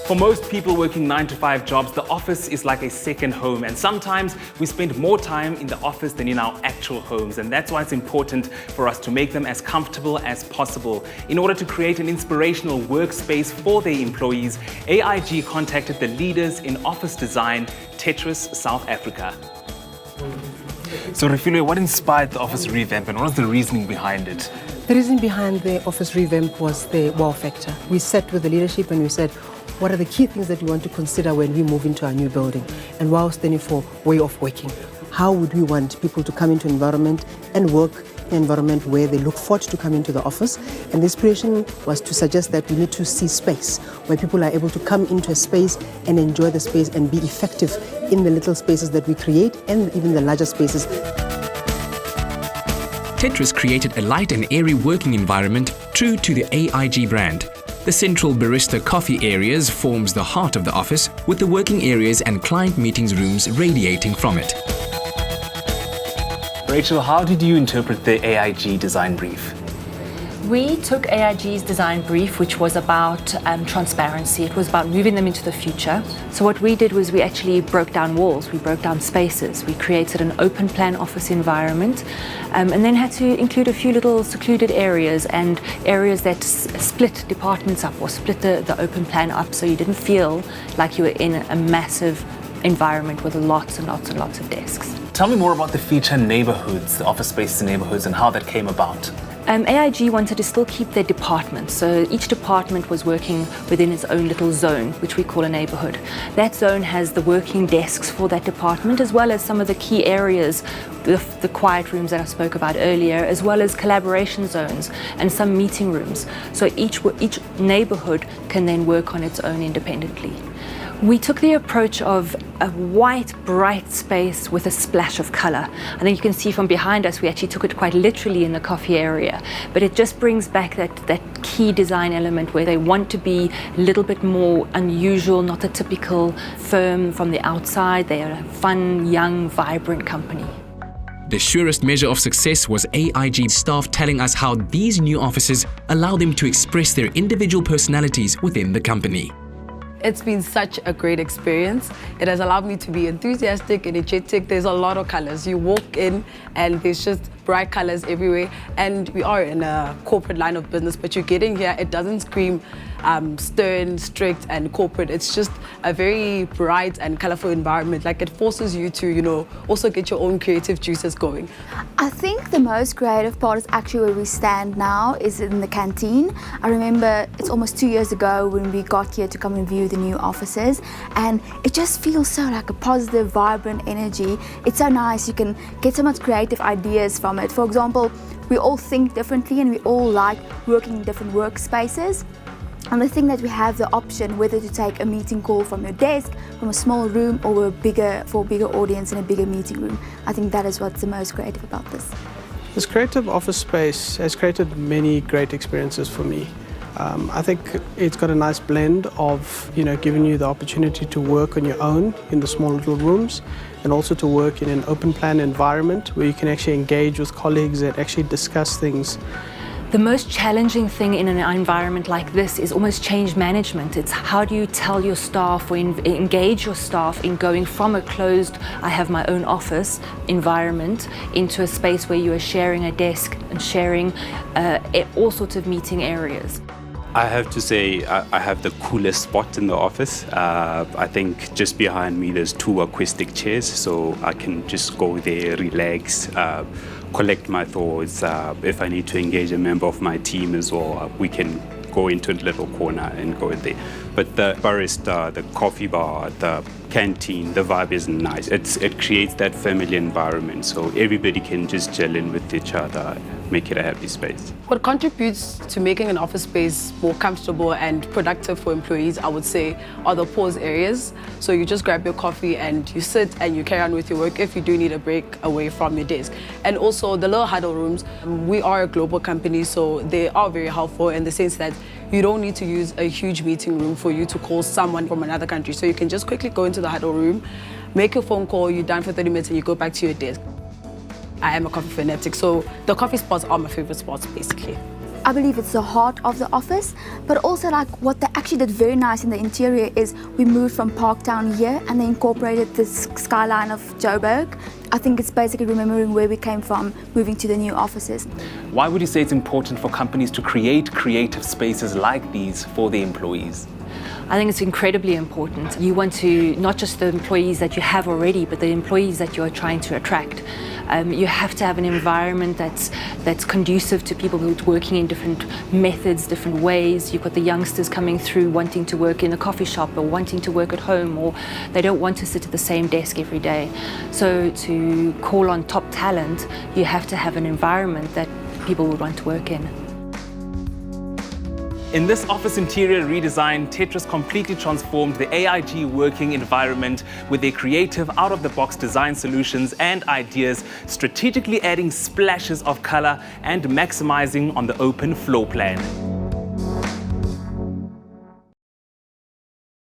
For most people working 9-to-5 jobs, the office is like a second home, and sometimes we spend more time in the office than in our actual homes, and that's why it's important for us to make them as comfortable as possible. In order to create an inspirational workspace for their employees, AIG contacted the leaders in office design, Tétris, South Africa. So Refilwe, what inspired the office revamp and what was the reasoning behind it? The reason behind the office revamp was the wow factor. We sat with the leadership and we said, what are the key things that we want to consider when we move into our new building? And wow standing for way of working. How would we want people to come into an environment and work in an environment where they look forward to coming to the office? And the inspiration was to suggest that we need to see space, where people are able to come into a space and enjoy the space and be effective in the little spaces that we create and even the larger spaces. Tétris created a light and airy working environment true to the AIG brand. The central barista coffee areas forms the heart of the office, with the working areas and client meetings rooms radiating from it. Rachel, how did you interpret the AIG design brief? We took AIG's design brief, which was about transparency. It was about moving them into the future. So what we did was we actually broke down walls, we broke down spaces, we created an open plan office environment, and then had to include a few little secluded areas and areas that split departments up or split the open plan up, so you didn't feel like you were in a massive environment with lots and lots and lots of desks. Tell me more about the feature neighborhoods, the office spaces in neighborhoods, and how that came about. AIG wanted to still keep their departments, so each department was working within its own little zone, which we call a neighbourhood. That zone has the working desks for that department, as well as some of the key areas, the quiet rooms that I spoke about earlier, as well as collaboration zones and some meeting rooms. So each neighbourhood can then work on its own independently. We took the approach of a white, bright space with a splash of colour. I think you can see from behind us, we actually took it quite literally in the coffee area, but it just brings back that key design element where they want to be a little bit more unusual, not the typical firm from the outside. They are a fun, young, vibrant company. The surest measure of success was AIG staff telling us how these new offices allow them to express their individual personalities within the company. It's been such a great experience. It has allowed me to be enthusiastic, energetic. There's a lot of colors. You walk in and there's just bright colors everywhere. And we are in a corporate line of business, but you get in here, it doesn't scream stern, strict, and corporate. It's just a very bright and colorful environment. Like, it forces you to, also get your own creative juices going. I think the most creative part is actually where we stand now, is in the canteen. I remember it's almost 2 years ago when we got here to come and view the new offices, and it just feels so like a positive, vibrant energy. It's so nice. You can get so much creative ideas from it. For example, we all think differently and we all like working in different workspaces. And the thing that we have the option whether to take a meeting call from your desk, from a small room, or for a bigger audience in a bigger meeting room. I think that is what's the most creative about this. This creative office space has created many great experiences for me. I think it's got a nice blend of, giving you the opportunity to work on your own in the small little rooms, and also to work in an open plan environment where you can actually engage with colleagues and actually discuss things. The most challenging thing in an environment like this is almost change management. It's how do you tell your staff or engage your staff in going from a closed, I have my own office environment, into a space where you are sharing a desk and sharing all sorts of meeting areas. I have to say I have the coolest spot in the office. I think just behind me there's 2 acoustic chairs, so I can just go there, relax, collect my thoughts. If I need to engage a member of my team as well, we can go into a little corner and go there. But the barista, the coffee bar, the canteen, the vibe is nice. It creates that family environment, so everybody can just gel in with each other, make it a happy space. What contributes to making an office space more comfortable and productive for employees, I would say, are the pause areas. So you just grab your coffee and you sit and you carry on with your work if you do need a break away from your desk. And also the little huddle rooms. We are a global company, so they are very helpful in the sense that you don't need to use a huge meeting room for you to call someone from another country. So you can just quickly go into the huddle room, make a phone call, you're done for 30 minutes and you go back to your desk. I am a coffee fanatic, so the coffee spots are my favorite spots, basically. I believe it's the heart of the office, but also like what they actually did very nice in the interior is we moved from Parktown here and they incorporated this skyline of Joburg. I think it's basically remembering where we came from, moving to the new offices. Why would you say it's important for companies to create creative spaces like these for their employees? I think it's incredibly important. You want to, not just the employees that you have already, but the employees that you're trying to attract. You have to have an environment that's conducive to people who are working in different methods, different ways. You've got the youngsters coming through wanting to work in a coffee shop or wanting to work at home, or they don't want to sit at the same desk every day. So to call on top talent, you have to have an environment that people would want to work in. In this office interior redesign, Tétris completely transformed the AIG working environment with their creative, out-of-the-box design solutions and ideas, strategically adding splashes of color and maximizing on the open floor plan.